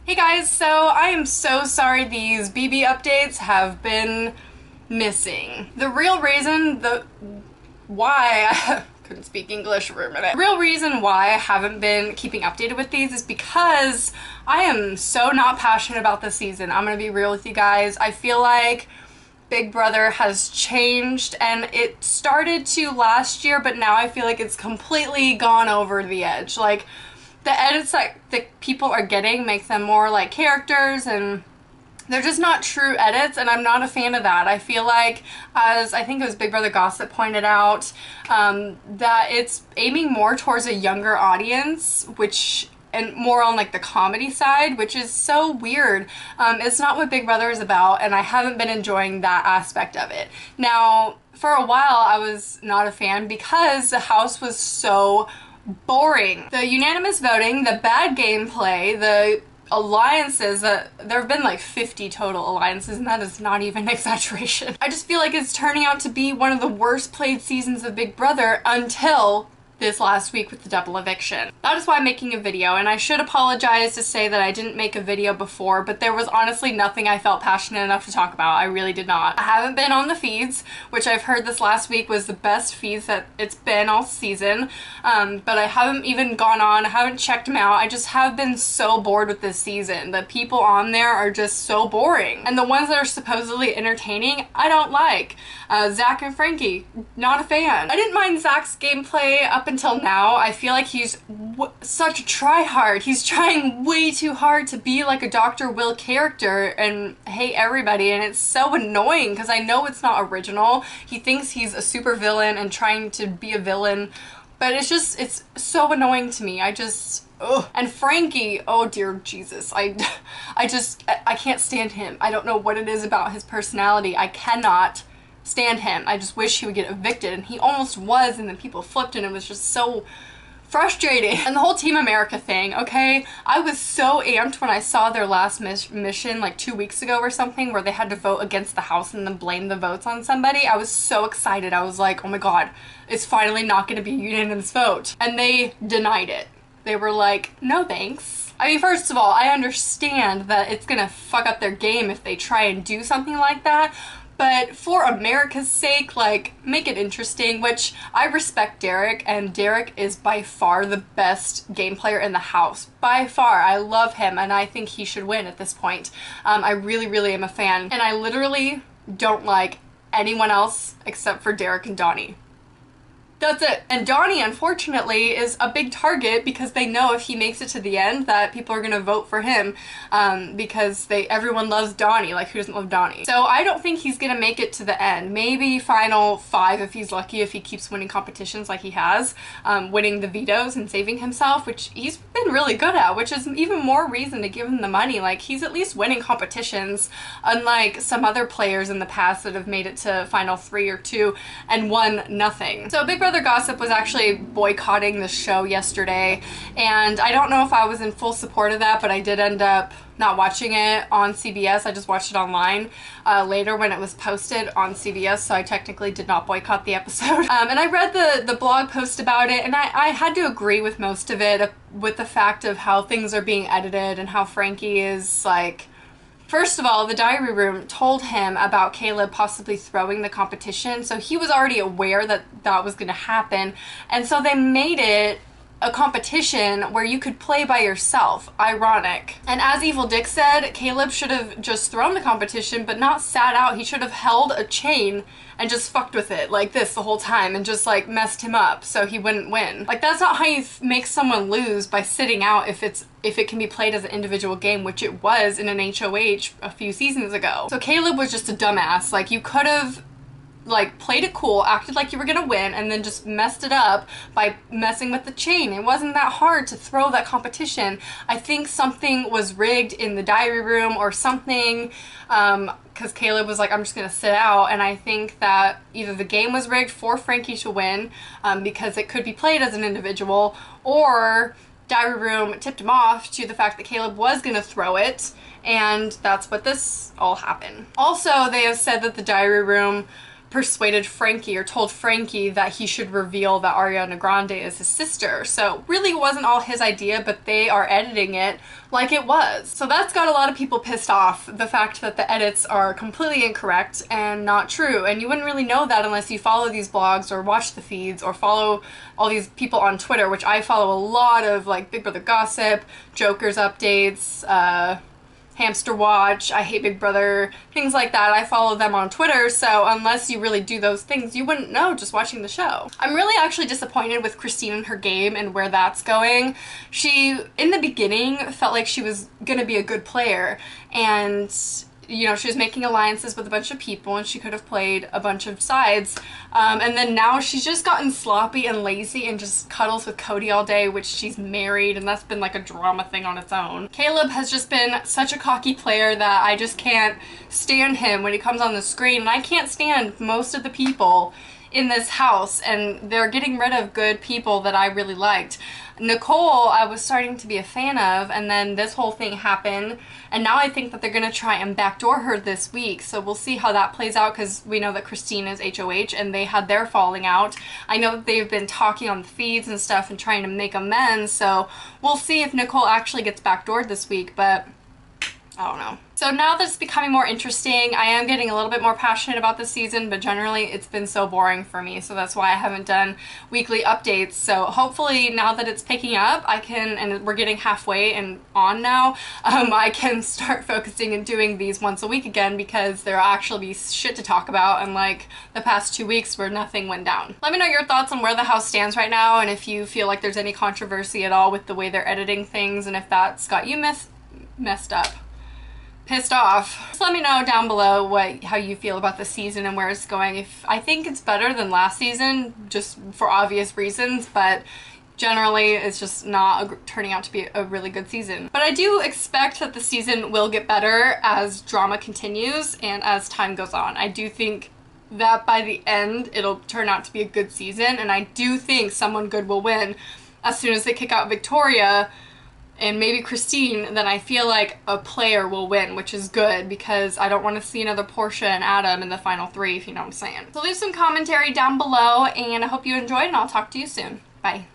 Hey guys, so I am so sorry these BB updates have been missing. The real reason why I couldn't speak English for a minute. The real reason why I haven't been keeping updated with these is because I am so not passionate about this season. I'm gonna be real with you guys. I feel like Big Brother has changed, and it started to last year, but now I feel like it's completely gone over the edge. Like, the edits that people are getting make them more like characters, and they're just not true edits, and I'm not a fan of that. I feel like, as I think it was Big Brother Gossip pointed out, that it's aiming more towards a younger audience, and more on like the comedy side, which is so weird. It's not what Big Brother is about, and I haven't been enjoying that aspect of it. Now, for a while I was not a fan because the house was so boring. The unanimous voting, the bad gameplay, the alliances, there have been like 50 total alliances, and that is not even an exaggeration. I just feel like it's turning out to be one of the worst played seasons of Big Brother until this last week with the double eviction. That is why I'm making a video, and I should apologize to say that I didn't make a video before, but there was honestly nothing I felt passionate enough to talk about. I really did not. I haven't been on the feeds, which I've heard this last week was the best feeds that it's been all season, but I haven't even gone on, I haven't checked them out. I just have been so bored with this season. The people on there are just so boring, and the ones that are supposedly entertaining, I don't like. Zach and Frankie, not a fan. I didn't mind Zach's gameplay up until now. I feel like he's such a try-hard. He's trying way too hard to be like a Dr. Will character and hate everybody, and it's so annoying because I know it's not original. He thinks he's a super villain and trying to be a villain, but it's so annoying to me. Ugh. And Frankie, oh dear Jesus, I can't stand him. I don't know what it is about his personality. I cannot stand him. I just wish he would get evicted, and he almost was, and then people flipped, and it was just so frustrating. And the whole Team America thing, okay? I was so amped when I saw their last mission like 2 weeks ago or something, where they had to vote against the house and then blame the votes on somebody. I was so excited. I was like, oh my god, it's finally not going to be a unanimous vote. And they denied it. They were like, no thanks. I mean, first of all, I understand that it's gonna fuck up their game if they try and do something like that, but for America's sake, like, make it interesting, which I respect Derek, and Derek is by far the best game player in the house. By far. I love him, and I think he should win at this point. I really, really am a fan, and I literally don't like anyone else except for Derek and Donnie. That's it. And Donnie, unfortunately, is a big target because they know if he makes it to the end that people are gonna vote for him, because everyone loves Donnie. Like, who doesn't love Donnie? So I don't think he's gonna make it to the end. Maybe final 5 if he's lucky, if he keeps winning competitions like he has, winning the vetoes and saving himself, which he's been really good at, which is even more reason to give him the money. Like, he's at least winning competitions, unlike some other players in the past that have made it to final 3 or 2 and won nothing. So Big Brother Gossip was actually boycotting the show yesterday, and I don't know if I was in full support of that, but I did end up not watching it on CBS. I just watched it online later when it was posted on CBS, so I technically did not boycott the episode. And I read the blog post about it, and I had to agree with most of it, with the fact of how things are being edited and how Frankie is like... First of all, the diary room told him about Caleb possibly throwing the competition, so he was already aware that that was going to happen, and so they made it a competition where you could play by yourself. Ironic. And as Evil Dick said, Caleb should have just thrown the competition but not sat out. He should have held a chain and just fucked with it like this the whole time and just like messed him up so he wouldn't win. Like, that's not how you make someone lose, by sitting out if it can be played as an individual game, which it was in an HOH a few seasons ago. So Caleb was just a dumbass. Like, you could have like played it cool, acted like you were gonna win, and then just messed it up by messing with the chain. It wasn't that hard to throw that competition. I think something was rigged in the diary room or something, because Caleb was like, I'm just gonna sit out, and I think that either the game was rigged for Frankie to win, because it could be played as an individual, or diary room tipped him off to the fact that Caleb was gonna throw it, and that's what this all happened. Also, they have said that the diary room persuaded Frankie or told Frankie that he should reveal that Ariana Grande is his sister. So really it wasn't all his idea, but they are editing it like it was. So that's got a lot of people pissed off, the fact that the edits are completely incorrect and not true. And you wouldn't really know that unless you follow these blogs or watch the feeds or follow all these people on Twitter, which I follow a lot of, like Big Brother Gossip, Joker's updates, Hamster Watch, I Hate Big Brother, things like that. I follow them on Twitter, so unless you really do those things, you wouldn't know just watching the show. I'm really actually disappointed with Christine and her game and where that's going. She, in the beginning, felt like she was gonna be a good player, and you know, she was making alliances with a bunch of people and she could have played a bunch of sides. And then now she's just gotten sloppy and lazy and just cuddles with Cody all day, which she's married, and that's been like a drama thing on its own. Caleb has just been such a cocky player that I just can't stand him when he comes on the screen, and I can't stand most of the people in this house, and they're getting rid of good people that I really liked. Nicole, I was starting to be a fan of, and then this whole thing happened, and now I think that they're gonna try and backdoor her this week, so we'll see how that plays out, because we know that Christine is HOH, and they had their falling out. I know that they've been talking on the feeds and stuff and trying to make amends, so we'll see if Nicole actually gets backdoored this week, but I don't know. So now that it's becoming more interesting, I am getting a little bit more passionate about this season, but generally it's been so boring for me, so that's why I haven't done weekly updates. So hopefully now that it's picking up, I can, and we're getting halfway and on now, I can start focusing and doing these once a week again, because there'll actually be shit to talk about, unlike the past 2 weeks where nothing went down. Let me know your thoughts on where the house stands right now, and if you feel like there's any controversy at all with the way they're editing things, and if that's got you pissed off. Just let me know down below how you feel about the season and where it's going. If I think it's better than last season, just for obvious reasons, but generally it's just not turning out to be a really good season. But I do expect that the season will get better as drama continues and as time goes on. I do think that by the end it'll turn out to be a good season, and I do think someone good will win. As soon as they kick out Victoria and maybe Christine, then I feel like a player will win, which is good, because I don't want to see another Portia and Adam in the final 3, if you know what I'm saying. So leave some commentary down below, and I hope you enjoyed, and I'll talk to you soon. Bye.